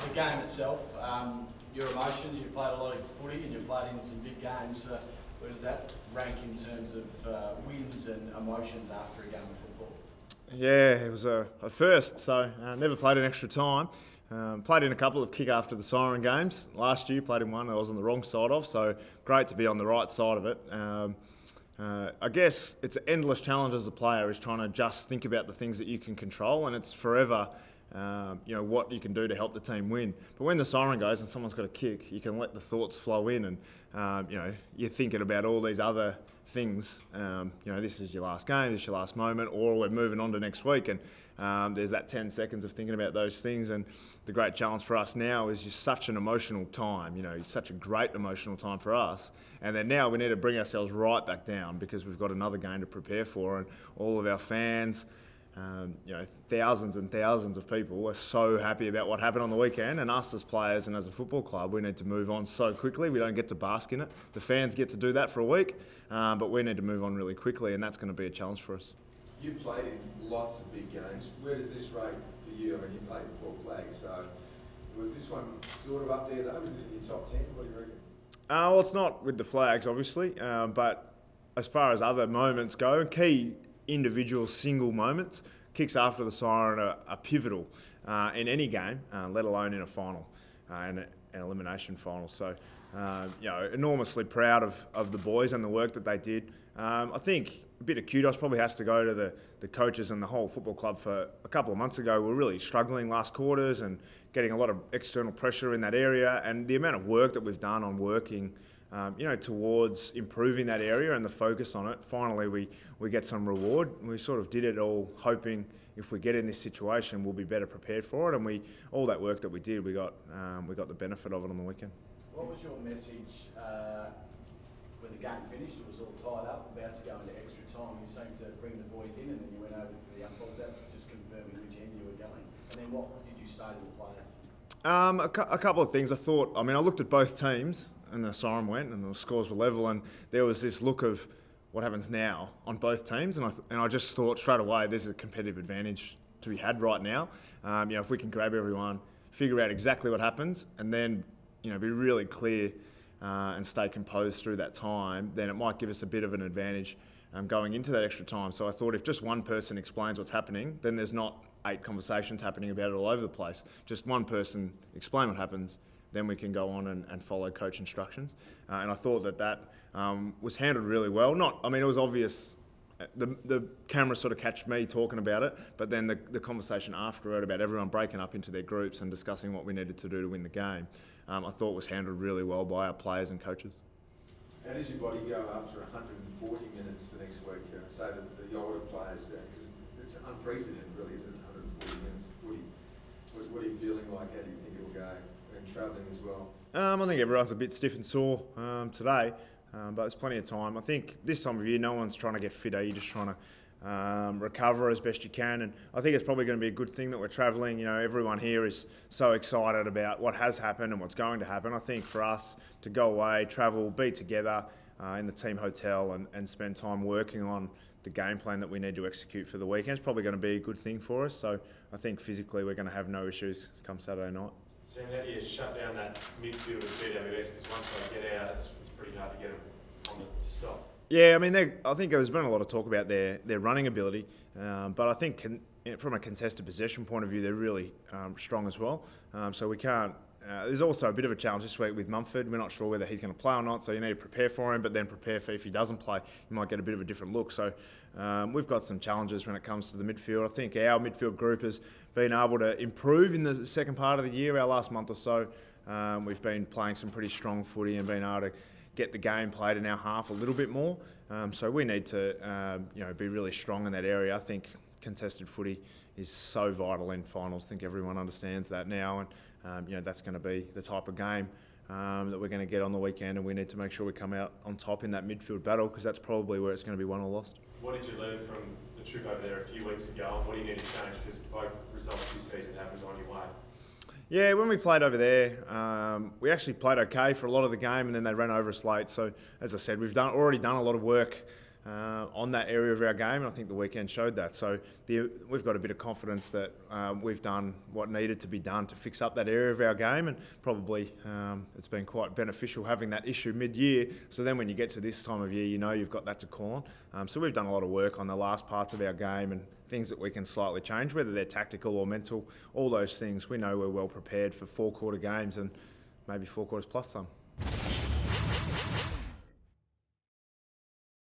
the game itself, your emotions, you've played a lot of footy and you've played in some big games. Where does that rank in terms of wins and emotions after a game of football? Yeah, it was a first, so never played an extra time. Played in a couple of kick after the siren games. Last year played in one I was on the wrong side of, so great to be on the right side of it. I guess it's an endless challenge as a player is trying to just think about the things that you can control, and it's forever what you can do to help the team win. But when the siren goes and someone's got a kick, you can let the thoughts flow in, and you're thinking about all these other things. This is your last game, this is your last moment, or we're moving on to next week, and there's that 10 seconds of thinking about those things. And the great challenge for us now is just such an emotional time, such a great emotional time for us. And then now we need to bring ourselves right back down because we've got another game to prepare for, and all of our fans, thousands and thousands of people are so happy about what happened on the weekend, and us as players and as a football club, we need to move on so quickly. We don't get to bask in it. The fans get to do that for a week, but we need to move on really quickly, and that's going to be a challenge for us. You played in lots of big games. Where does this rate for you? I mean, you played before flags, so was this one sort of up there though? Was it in your top 10? What do you reckon? Well, it's not with the flags, obviously, but as far as other moments go, key individual single moments, kicks after the siren are pivotal in any game, let alone in a final, in an elimination final. So, enormously proud of the boys and the work that they did. I think a bit of kudos probably has to go to the coaches and the whole football club. For a couple of months ago, we were really struggling last quarters and getting a lot of external pressure in that area, and the amount of work that we've done on working towards improving that area and the focus on it. Finally, we get some reward. We sort of did it all hoping if we get in this situation, we'll be better prepared for it. And all that work that we did, we got the benefit of it on the weekend. What was your message when the game finished? It was all tied up, about to go into extra time. You seemed to bring the boys in, and then you went over to the umpires. That just confirming which end you were going. And then what did you say to the players? A couple of things. I looked at both teams, and the siren went, and the scores were level, and there was this look of what happens now on both teams, and I just thought straight away there's a competitive advantage to be had right now. If we can grab everyone, figure out exactly what happens, and then be really clear and stay composed through that time, then it might give us a bit of an advantage going into that extra time. So I thought if just one person explains what's happening, then there's not 8 conversations happening about it all over the place. Just one person explain what happens, then we can go on and follow coach instructions. And I thought that was handled really well. It was obvious. The camera sort of catch me talking about it, but then the conversation after it about everyone breaking up into their groups and discussing what we needed to do to win the game, I thought was handled really well by our players and coaches. How does your body go after 140 minutes for next week? Say that the older players, because it's unprecedented really, isn't it, 140 minutes of footy. What are you feeling like? How do you think it'll go? And travelling as well? I think everyone's a bit stiff and sore today, but there's plenty of time. I think this time of year, no one's trying to get fitter. You're just trying to recover as best you can, and I think it's probably going to be a good thing that we're travelling. Everyone here is so excited about what has happened and what's going to happen. I think for us to go away, travel, be together in the team hotel and spend time working on the game plan that we need to execute for the weekend is probably going to be a good thing for us. So I think physically we're going to have no issues come Saturday night. So how do you shut down that midfield of GWS? Because once they get out, it's pretty hard to get them to stop. Yeah, I think there's been a lot of talk about their running ability, but I think from a contested possession point of view, they're really strong as well. So we can't. There's also a bit of a challenge this week with Mumford. We're not sure whether he's going to play or not, so you need to prepare for him, but then prepare for if he doesn't play, you might get a bit of a different look. So we've got some challenges when it comes to the midfield. I think our midfield group has been able to improve in the second part of the year, our last month or so. We've been playing some pretty strong footy and been able to get the game played in our half a little bit more. So we need to be really strong in that area. I think contested footy is so vital in finals. I think everyone understands that now, and that's going to be the type of game that we're going to get on the weekend, and we need to make sure we come out on top in that midfield battle, because that's probably where it's going to be won or lost. What did you learn from the trip over there a few weeks ago, and what do you need to change, because both results this season happened on your way? Yeah, when we played over there, we actually played okay for a lot of the game, and then they ran over us late. So, as I said, we've already done a lot of work on that area of our game, and I think the weekend showed that. So we've got a bit of confidence that we've done what needed to be done to fix up that area of our game, and probably it's been quite beneficial having that issue mid-year. So then when you get to this time of year, you know you've got that to call on. So we've done a lot of work on the last parts of our game and things that we can slightly change, whether they're tactical or mental, all those things. We know we're well prepared for 4-quarter games and maybe 4 quarters plus some.